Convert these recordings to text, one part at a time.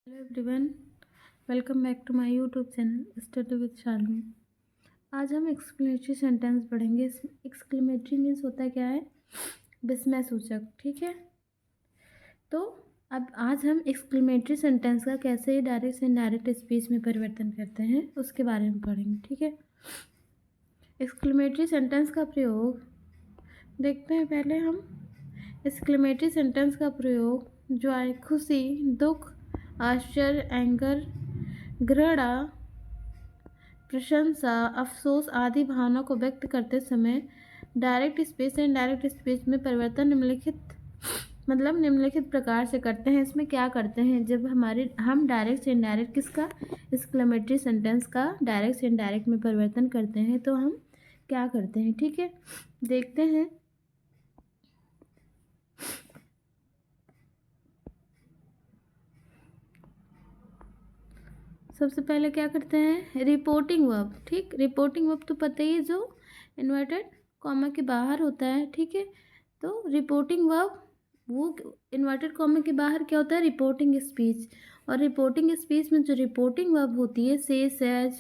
Hello everyone, welcome back to my YouTube channel study with Shalini. आज हम exclamatory sentence पढ़ेंगे। Exclamatory means होता है क्या है, विस्मय सूचक। ठीक है, तो अब आज हम एक्सक्लेमेटरी सेंटेंस का कैसे डायरेक्ट से इनडायरेक्ट स्पीच में परिवर्तन करते हैं उसके बारे में पढ़ेंगे। ठीक है, एक्सक्लेमेटरी सेंटेंस का प्रयोग देखते हैं। पहले हम एक्सक्लेमेटरी सेंटेंस का प्रयोग जॉय, खुशी, दुख, आश्चर्य, एंगर, घृणा, प्रशंसा, अफसोस आदि भावनाओं को व्यक्त करते समय डायरेक्ट स्पीच से इनडायरेक्ट स्पीच में परिवर्तन निम्नलिखित प्रकार से करते हैं। इसमें क्या करते हैं, जब हम डायरेक्ट से इनडायरेक्ट किसका, एक्सक्लेमेटरी सेंटेंस का डायरेक्ट से इनडायरेक्ट में परिवर्तन करते हैं तो हम क्या करते हैं। ठीक है, देखते हैं। सबसे पहले क्या करते हैं, रिपोर्टिंग वर्ब। ठीक, रिपोर्टिंग वर्ब तो पता ही है, जो इन्वर्टेड कॉमा के बाहर होता है। ठीक है, तो रिपोर्टिंग वर्ब वो इन्वर्टेड कॉमा के बाहर क्या होता है, रिपोर्टिंग स्पीच। और रिपोर्टिंग स्पीच में जो रिपोर्टिंग वर्ब होती है, से, सेज,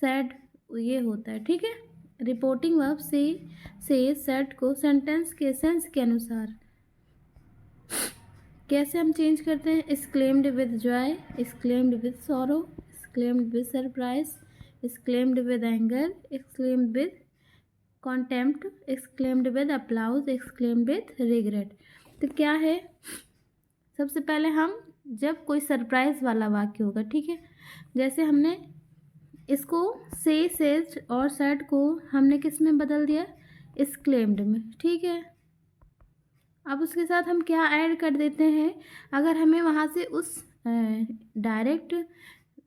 सेड, ये होता है। ठीक है, रिपोर्टिंग वर्ब से, सेड को सेंटेंस के सेंस के अनुसार कैसे हम चेंज करते हैं। Exclaimed with joy, exclaimed with sorrow, exclaimed with surprise, exclaimed with anger, exclaimed with contempt, exclaimed with applause, exclaimed with regret. तो क्या है, सबसे पहले हम जब कोई सरप्राइज वाला वाक्य होगा, ठीक है, जैसे हमने इसको से, सेज और सैड को हमने किस में बदल दिया, एक्सक्लेम्ड में। ठीक है, अब उसके साथ हम क्या ऐड कर देते हैं, अगर हमें वहाँ से उस डायरेक्ट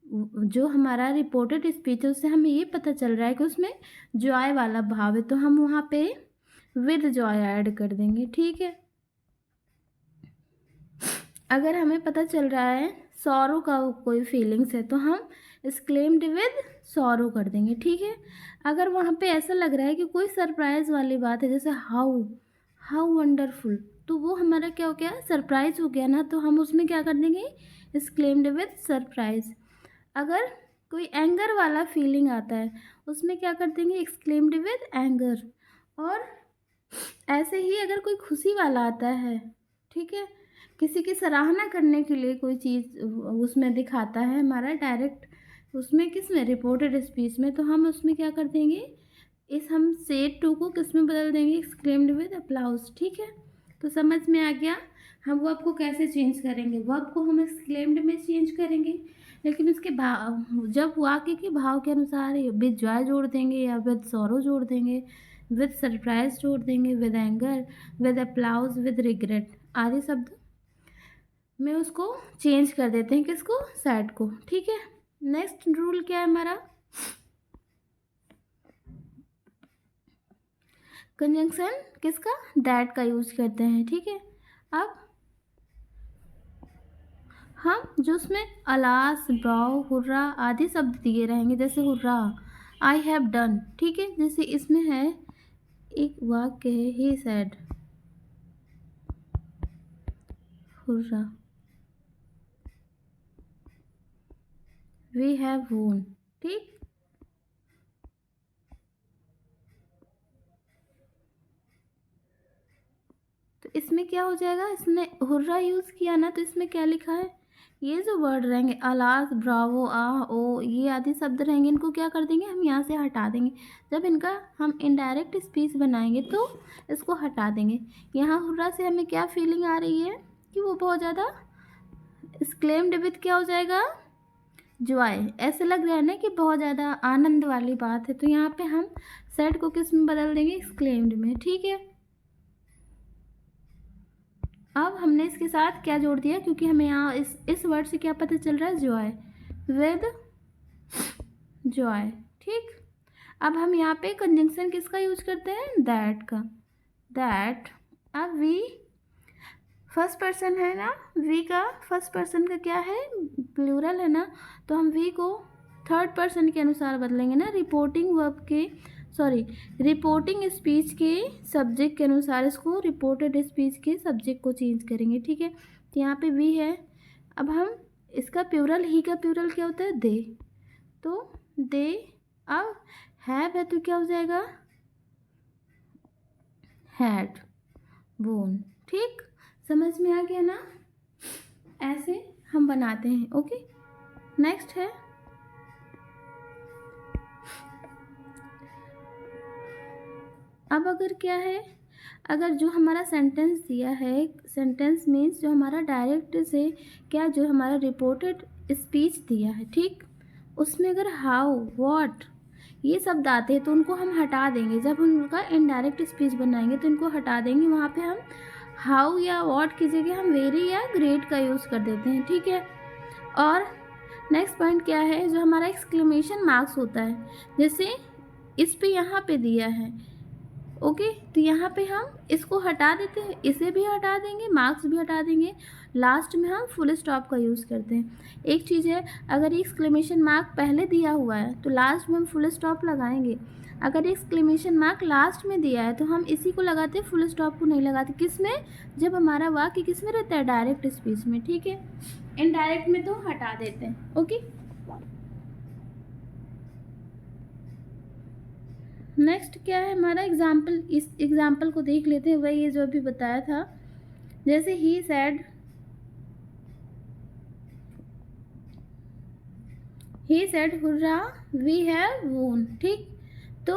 जो हमारा रिपोर्टेड स्पीच है उससे हमें ये पता चल रहा है कि उसमें जॉय वाला भाव है, तो हम वहाँ पे विद जॉय ऐड कर देंगे। ठीक है, अगर हमें पता चल रहा है सॉरो का कोई फीलिंग्स है तो हम एक्सक्लेम्ड विद सॉरो कर देंगे। ठीक है, अगर वहाँ पे ऐसा लग रहा है कि कोई सरप्राइज वाली बात है, जैसे हाउ हाउ वंडरफुल, तो वो हमारा क्या हो गया, सरप्राइज हो गया ना, तो हम उसमें क्या कर देंगे, एक्सक्लेम्ड विद सरप्राइज। अगर कोई एंगर वाला फीलिंग आता है उसमें क्या कर देंगे, एक्सक्लेम्ड विद एंगर। और ऐसे ही अगर कोई खुशी वाला आता है, ठीक है, किसी की सराहना करने के लिए कोई चीज़ उसमें दिखाता है हमारा डायरेक्ट, उसमें किस में, रिपोर्टेड स्पीच में, तो हम उसमें क्या कर देंगे, हम सेड टू को किस में बदल देंगे, एक्सक्लेम्ड विद अप्लाउज। ठीक है, तो समझ में आ गया हम वर्ब को कैसे चेंज करेंगे। वर्ब को हम एक्सक्लेम्ड में चेंज करेंगे, लेकिन उसके भाव, जब वाक्य के भाव के अनुसार विद जॉय जोड़ देंगे या विद सॉरो जोड़ देंगे, विद सरप्राइज जोड़ देंगे, with anger, with applause, with regret आदि शब्द में उसको चेंज कर देते हैं, किसको, सैड को। ठीक है, नेक्स्ट रूल क्या है हमारा, कंजंक्शन किसका, दैट का यूज करते हैं। ठीक है, अब हम जो उसमें अलास, ब्राउ, हुर्रा आदि शब्द दिए रहेंगे, जैसे हुर्रा, आई हैव डन। ठीक है, जैसे इसमें है एक वाक्य है, he said, hurrah, we have won. ठीक, तो इसमें क्या हो जाएगा, इसने हुर्रा यूज़ किया ना, तो इसमें क्या लिखा है, ये जो वर्ड रहेंगे अलास, ब्रावो, आ, ओ, ये आदि शब्द रहेंगे, इनको क्या कर देंगे, हम यहाँ से हटा देंगे। जब इनका हम इनडायरेक्ट स्पीच बनाएंगे तो इसको हटा देंगे। यहाँ हुर्रा से हमें क्या फीलिंग आ रही है कि वो बहुत ज़्यादा एक्सक्लेम्ड विद क्या हो जाएगा, जॉय, ऐसे लग रहा है ना कि बहुत ज़्यादा आनंद वाली बात है, तो यहाँ पे हम सैड को किस में बदल देंगे, एक्सक्लेम्ड में। ठीक है, अब हमने इसके साथ क्या जोड़ दिया, क्योंकि हमें यहाँ इस वर्ड से क्या पता चल रहा है, जॉय, विद जॉय। ठीक, अब हम यहाँ पे कंजंक्शन किसका यूज करते हैं, दैट का, दैट। अब वी फर्स्ट पर्सन है ना, वी का फर्स्ट पर्सन का क्या है, प्लूरल है ना, तो हम वी को थर्ड पर्सन के अनुसार बदलेंगे ना, रिपोर्टिंग स्पीच के सब्जेक्ट के अनुसार इसको रिपोर्टेड स्पीच के सब्जेक्ट को चेंज करेंगे। ठीक है, तो यहाँ पे वी है, अब हम इसका प्लूरल, ही का प्लूरल क्या होता है? दे। तो दे, अब हैव है तो क्या हो जाएगा? हैड वोन। ठीक, समझ में आ गया ना? ऐसे हम बनाते हैं। ओके, नेक्स्ट है अब अगर क्या है, अगर जो हमारा सेंटेंस दिया है, सेंटेंस मीन्स जो हमारा डायरेक्ट से क्या, जो हमारा रिपोर्टेड स्पीच दिया है, ठीक, उसमें अगर हाउ, व्हाट ये शब्द आते हैं तो उनको हम हटा देंगे। जब हम उनका इनडायरेक्ट स्पीच बनाएंगे तो इनको हटा देंगे। वहाँ पे हम हाउ या व्हाट की जगह हम वेरी या ग्रेट का यूज़ कर देते हैं। ठीक है, और नेक्स्ट पॉइंट क्या है, जो हमारा एक्सक्लेमेशन मार्क्स होता है, जैसे इस पे यहाँ पे दिया है, ओके, तो यहाँ पे हम इसको हटा देते हैं, इसे भी हटा देंगे, मार्क्स भी हटा देंगे, लास्ट में हम फुल स्टॉप का यूज़ करते हैं। एक चीज़ है, अगर एक्सक्लेमेशन मार्क पहले दिया हुआ है तो लास्ट में हम फुल स्टॉप लगाएंगे। अगर एक्सक्लेमेशन मार्क लास्ट में दिया है तो हम इसी को लगाते हैं, फुल स्टॉप को नहीं लगाते। किस में? जब हमारा वाक्य किस में रहता है? डायरेक्ट स्पीच में। ठीक है, इनडायरेक्ट में तो हटा देते हैं। ओके, नेक्स्ट क्या है हमारा एग्जाम्पल, इस एग्जाम्पल को देख लेते हैं। वही ये जो अभी बताया था, जैसे he said hurrah we have won. ठीक, तो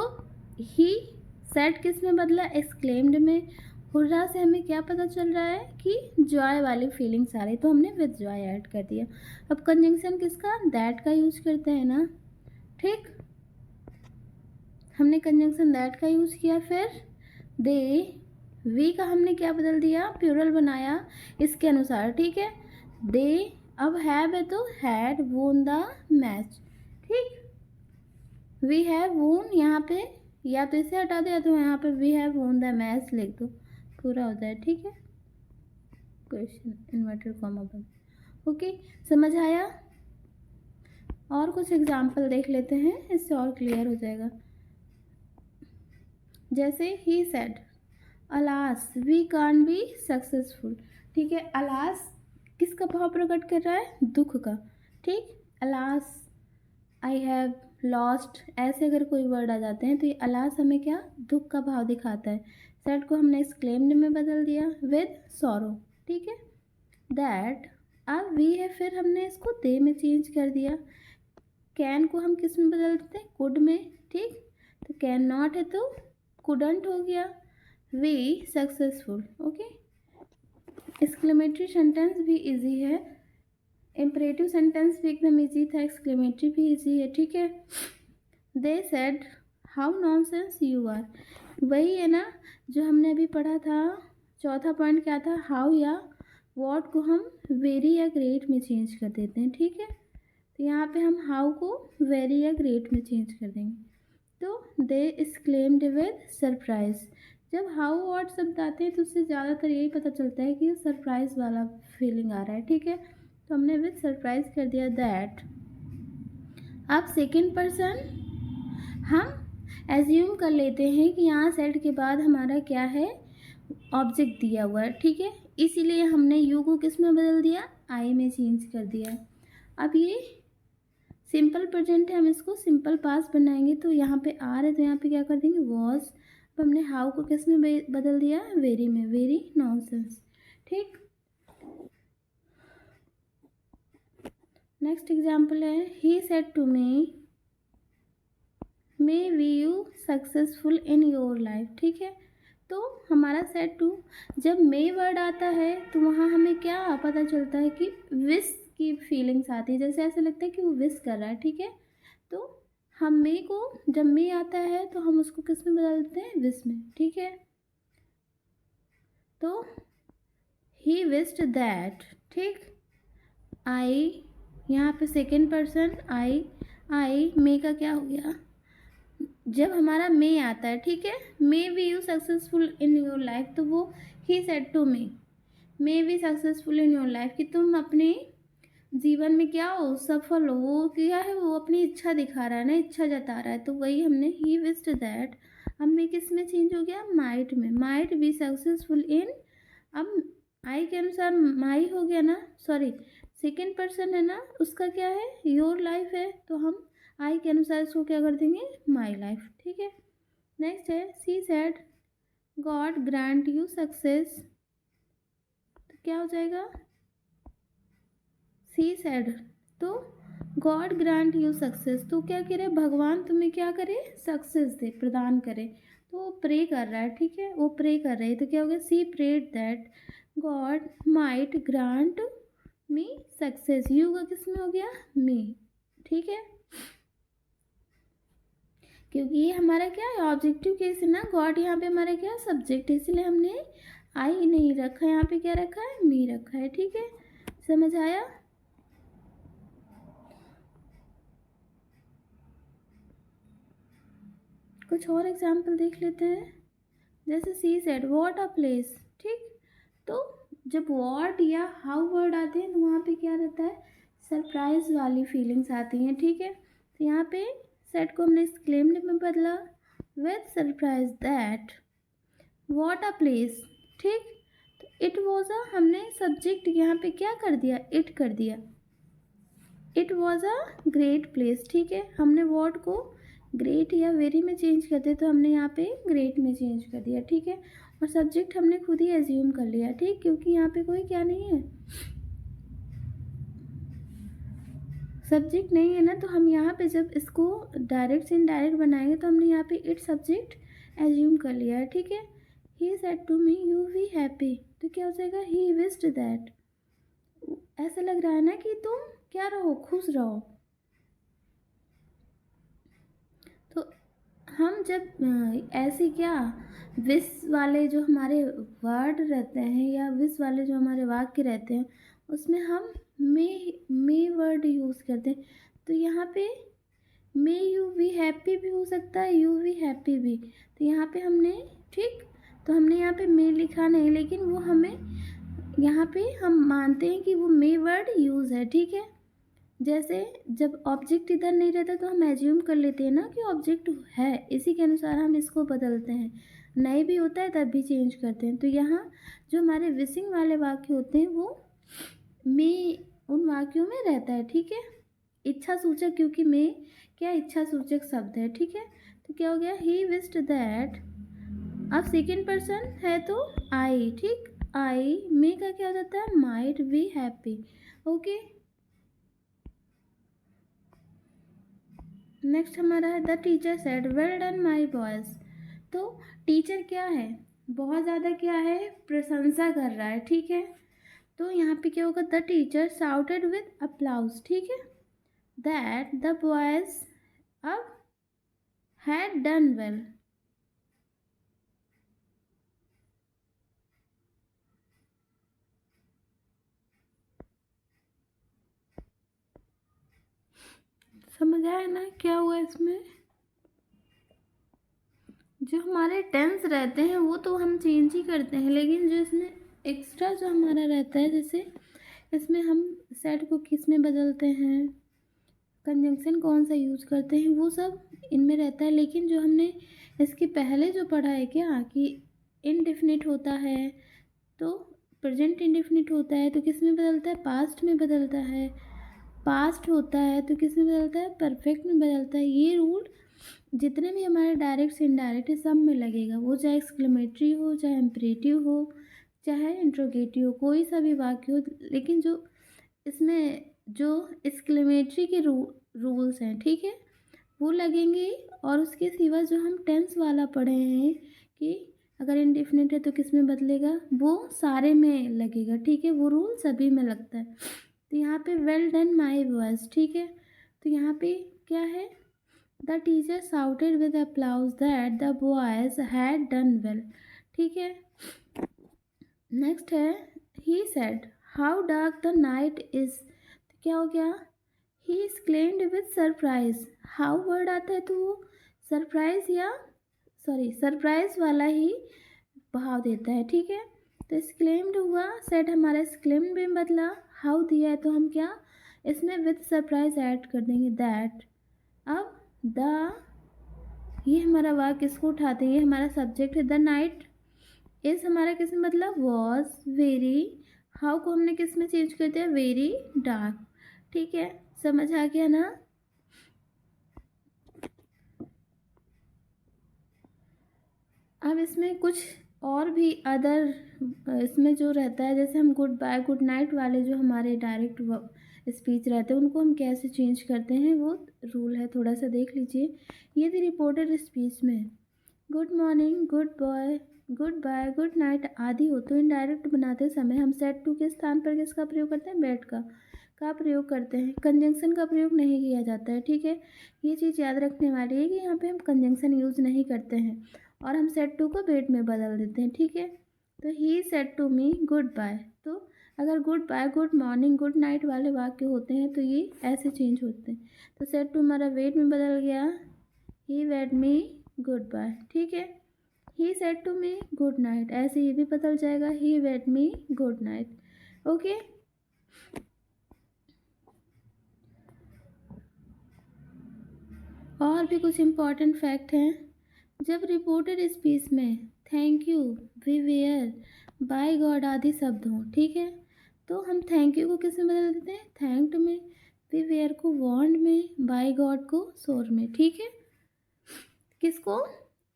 ही सेड किस में बदला? एक्सक्लेम्ड में। हुर्रा से हमें क्या पता चल रहा है कि जॉय वाली फीलिंग्स आ रही, तो हमने विद जॉय ऐड कर दिया। अब कंजंक्शन किसका? दैट का यूज करते हैं ना। ठीक, हमने कंजंक्शन दैट का यूज़ किया। फिर दे, वी का हमने क्या बदल दिया? प्लूरल बनाया इसके अनुसार। ठीक है, दे, अब हैव है तो हैड वोन द मैच। ठीक, वी हैव वोन, यहाँ पे या तो इसे हटा दो या तो यहाँ पे we have won the match लिख दो, पूरा हो जाए। ठीक है, क्वेश्चन इन्वर्टेड कॉमा बंद। ओके, समझ आया? और कुछ एग्जाम्पल देख लेते हैं, इससे और क्लियर हो जाएगा। जैसे he said alas we can be successful. ठीक है, अलास किसका भाव प्रकट कर रहा है? दुख का। ठीक, अलास, आई हैव लॉस्ट, ऐसे अगर कोई वर्ड आ जाते हैं तो ये अलास हमें क्या? दुख का भाव दिखाता है। सेड को हमने एक्सक्लेम्ड में बदल दिया विद सॉरो। ठीक है, दैट, अब वी है, फिर हमने इसको दे में चेंज कर दिया। कैन को हम किस में बदल देते हैं? कुड में। ठीक, तो कैन नॉट है तो कुडंट हो गया। We successful. Okay, exclamatory sentence भी इजी है, इम्परेटिव सेंटेंस भी एकदम इजी था, एक्सक्लेमेटरी भी इजी है। ठीक है, they said how nonsense you are, वही है ना जो हमने अभी पढ़ा था। चौथा पॉइंट क्या था? हाउ या वॉट को हम वेरी या ग्रेट में चेंज कर देते हैं। ठीक है, तो यहाँ पे हम हाउ को वेरी या ग्रेट में चेंज कर देंगे। तो दे एक्सक्लेम्ड विद सरप्राइज। जब हाउ व्हाट शब्द आते हैं तो उससे ज़्यादातर यही पता चलता है कि सरप्राइज वाला फीलिंग आ रहा है। ठीक है, तो हमने विद सरप्राइज कर दिया दैट। अब सेकेंड पर्सन हम एज्यूम कर लेते हैं कि यहाँ सेड के बाद हमारा क्या है? ऑब्जेक्ट दिया हुआ है। ठीक है, इसीलिए हमने यू को किस में बदल दिया? आई में चेंज कर दिया। अब ये सिंपल प्रेजेंट है, हम इसको सिंपल पास बनाएंगे। तो यहाँ पे आर है तो यहाँ पे क्या कर देंगे? वॉज। अब हमने हाउ को किस में बदल दिया? वेरी में, वेरी नॉनसेंस। ठीक, नेक्स्ट एग्जाम्पल है he said to me may we you successful in your life. ठीक है, तो हमारा सेड टू, जब मे वर्ड आता है तो वहाँ हमें क्या पता चलता है कि विश की फीलिंग्स आती है, जैसे ऐसा लगता है कि वो विश कर रहा है। ठीक है, तो हम मे को, जब मे आता है तो हम उसको किस में बदल देते हैं? विश में। ठीक है, तो ही विश्ड दैट। ठीक, आई, यहाँ पे सेकेंड पर्सन आई, आई मे का क्या हो गया? जब हमारा मे आता है, ठीक है, may we you successful in your life, तो वो he said to may we successful in your life, कि तुम अपने जीवन में क्या हो? सफल हो। वो क्या है? वो अपनी इच्छा दिखा रहा है ना, इच्छा जता रहा है। तो वही हमने ही विश्ड दैट, अब मे किस में चेंज हो गया? माइट में, माइट बी सक्सेसफुल इन। अब आई के अनुसार माई हो गया ना, सॉरी, सेकेंड पर्सन है ना, उसका क्या है, योर लाइफ है, तो हम आई के अनुसार इसको क्या कर देंगे, माई लाइफ। ठीक है। नेक्स्ट है she said God grant you success, तो क्या हो जाएगा, सी सेड, तो गॉड ग्रांट यू सक्सेस, तो क्या करे, भगवान तुम्हें क्या करे, सक्सेस दे, प्रदान करे। तो वो प्रे कर रहा है, ठीक है, वो प्रे कर रही है, तो क्या हो गया, she prayed that God might grant me success, you का किस में हो गया, मी। ठीक है, क्योंकि ये हमारा क्या है, ऑब्जेक्टिव केस है ना, गॉड यहाँ पे हमारा क्या सब्जेक्ट है, इसलिए हमने आई नहीं रखा, यहाँ पे क्या रखा है, मी रखा है। ठीक है, समझ आया। कुछ और एग्जाम्पल देख लेते हैं, जैसे she said what a place. ठीक, तो जब व्हाट या हाउ वर्ड आते हैं तो वहाँ पे क्या रहता है, सरप्राइज वाली फीलिंग्स आती हैं। ठीक है, तो यहाँ पे सेड को हमने एक्सक्लेम्ड में बदला with surprise that what a place. ठीक, तो इट वॉज अ, हमने सब्जेक्ट यहाँ पे क्या कर दिया, इट कर दिया, it was a great place. ठीक है, हमने वर्ड को ग्रेट या वेरी में चेंज करते तो हमने यहाँ पे ग्रेट में चेंज कर दिया। ठीक है, और सब्जेक्ट हमने खुद ही एज्यूम कर लिया। ठीक, क्योंकि यहाँ पे कोई क्या नहीं है, सब्जेक्ट नहीं है ना, तो हम यहाँ पे जब इसको डायरेक्ट से इनडायरेक्ट बनाएंगे तो हमने यहाँ पे इट सब्जेक्ट एज्यूम कर लिया है। ठीक है, he said to me you be happy, तो क्या हो जाएगा, ही विश्ड दैट, ऐसा लग रहा है ना कि तुम क्या रहो, खुश रहो। तो हम जब ऐसे क्या विश वाले जो हमारे वर्ड रहते हैं या विश वाले जो हमारे वाक्य रहते हैं उसमें हम मे वर्ड यूज़ करते हैं, तो यहाँ पे मे यू बी हैप्पी भी हो सकता है, यू बी हैप्पी भी, तो यहाँ पे हमने, ठीक, तो हमने यहाँ पे मे लिखा नहीं, लेकिन वो हमें यहाँ पे हम मानते हैं कि वो मे वर्ड यूज़ है। ठीक है, जैसे जब ऑब्जेक्ट इधर नहीं रहता तो हम एज्यूम कर लेते हैं ना कि ऑब्जेक्ट है, इसी के अनुसार हम इसको बदलते हैं, नहीं भी होता है तब भी चेंज करते हैं। तो यहाँ जो हमारे विशिंग वाले वाक्य होते हैं वो में उन वाक्यों में रहता है। ठीक है, इच्छा सूचक, क्योंकि में क्या इच्छा सूचक शब्द है। ठीक है, तो क्या हो गया, ही विश्ड दैट, अब सेकेंड पर्सन है तो आई। ठीक, आई में का क्या हो जाता है, might be happy. Okay, next हमारा है the teacher said well done my boys, तो टीचर क्या है, बहुत ज़्यादा क्या है, प्रशंसा कर रहा है। ठीक है, तो यहाँ पे क्या होगा, द टीचर शाउटेड विद अप्लाउज। ठीक है, दैट द बॉयज अब हैड डन वेल, समझ आया ना क्या हुआ इसमें, जो हमारे टेंस रहते हैं वो तो हम चेंज ही करते हैं, लेकिन जो इसमें एक्स्ट्रा जो हमारा रहता है, जैसे इसमें हम सेड को किस में बदलते हैं, कंजंक्शन कौन सा यूज़ करते हैं, वो सब इनमें रहता है। लेकिन जो हमने इसके पहले जो पढ़ा है क्या कि इनडेफिनिट होता है तो प्रेजेंट इंडेफिनिट होता है तो किस में बदलता है, पास्ट में बदलता है, पास्ट होता है तो किस में बदलता है, परफेक्ट में बदलता है। ये रूल जितने भी हमारे डायरेक्ट से इनडायरेक्ट है सब में लगेगा, वो चाहे एक्सक्लेमेटरी हो, चाहे इम्परेटिव हो, चाहे इंट्रोगेटिव हो, कोई सा भी वाक्य हो। लेकिन जो इसमें जो एक्सक्लेमेटरी के रूल्स हैं, ठीक है, वो लगेंगे। और उसके सिवा जो हम टेंस वाला पढ़े हैं कि अगर इनडेफिनिट है तो किस में बदलेगा, वो सारे में लगेगा। ठीक है, वो रूल सभी में लगता है। तो यहाँ पे वेल डन माई बॉयज। ठीक है, तो यहाँ पे क्या है, the teacher shouted with applause that the boys had done well. ठीक है, नेक्स्ट है he said how dark the night is, तो क्या हो गया, he exclaimed with surprise, how word आता है तो वो सरप्राइज या सरप्राइज वाला ही भाव देता है। ठीक है, तो एक्सक्लेम्ड हुआ, सेड हमारा एक्सक्लेम्ड में बदला, हाउ दिया है तो हम क्या इसमें विद सरप्राइज ऐड कर देंगे दैट। अब द, ये हमारा वाक्य इसको उठाते हैं, ये हमारा सब्जेक्ट है, द नाइट इस हमारा किस में मतलब वॉज वेरी हाउ को हमने किस में चेंज कर दिया, वेरी डार्क। ठीक है, समझ आ गया ना। अब इसमें कुछ और भी अदर इसमें जो रहता है, जैसे हम गुड बाय गुड नाइट वाले जो हमारे डायरेक्ट स्पीच रहते हैं उनको हम कैसे चेंज करते हैं, वो रूल है, थोड़ा सा देख लीजिए। ये थी रिपोर्टेड स्पीच में good morning, good boy, goodbye, good night आदि हो तो इनडायरेक्ट बनाते समय हम सेड टू के स्थान पर किसका प्रयोग करते हैं, बैड का प्रयोग करते हैं। कंजंक्शन का प्रयोग नहीं किया जाता है। ठीक है, ये चीज़ याद रखने वाली है कि यहाँ पे हम कंजंक्शन यूज़ नहीं करते हैं और हम सेड टू को बेड में बदल देते हैं। ठीक है, तो he said to me goodbye, तो अगर goodbye, good morning, good night वाले वाक्य होते हैं तो ये ऐसे चेंज होते हैं। तो सेड टू हमारा वेड में बदल गया, ही वेड मी गुड बाय। ठीक है, he said to me good night, ऐसे ये भी बदल जाएगा, he bade me good night. Okay, और भी कुछ इम्पॉर्टेंट फैक्ट हैं। जब रिपोर्टेड स्पीच में thank you, we were, by God आदि शब्द हों, ठीक है, तो हम थैंक यू को किस में बदल देते हैं, थैंक्ड में, वी वेयर को वॉन्ड में, बाय गॉड को सोर में। ठीक है, किसको,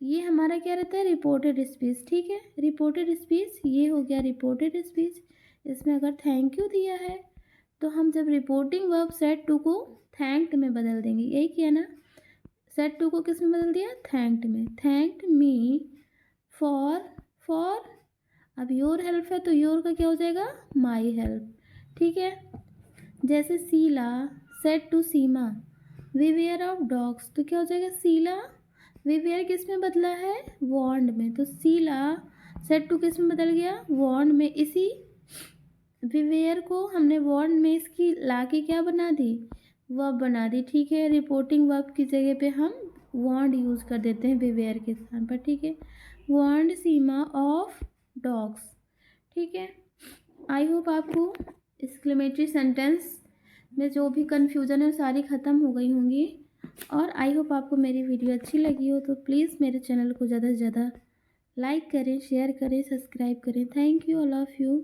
ये हमारा क्या रहता है, रिपोर्टेड स्पीच। ठीक है, रिपोर्टेड स्पीच ये हो गया रिपोर्टेड स्पीच। इसमें अगर थैंक यू दिया है तो हम जब रिपोर्टिंग वर्ब सेड टू को थैंक्ड में बदल देंगे, यही किया ना, सेड टू को किस में बदल दिया, थैंक्ड में, थैंक्ड मी फॉर अब योर हेल्प है तो योर का क्या हो जाएगा, माई हेल्प। ठीक है, जैसे Sheela said to Seema beware of dogs, तो क्या हो जाएगा, शीला वी वेयर किस में बदला है, वॉन्ड में, तो शीला सेड टू किस में बदल गया, वॉन्ड में। इसी विवेयर को हमने वॉन्ड में इसकी ला के क्या बना दी, वर्ब बना दी। ठीक है, रिपोर्टिंग वर्ब की जगह पे हम वॉन्ड यूज़ कर देते हैं विवेयर के स्थान पर। ठीक है, वॉन्ड सीमा ऑफ डॉग्स। ठीक है, आई होप आपको एक्सक्लेमेटरी सेंटेंस में जो भी कन्फ्यूज़न है सारी ख़त्म हो गई होंगी। और आई होप आपको मेरी वीडियो अच्छी लगी हो तो प्लीज़ मेरे चैनल को ज़्यादा से ज़्यादा लाइक करें, शेयर करें, सब्सक्राइब करें। Thank you, I love you.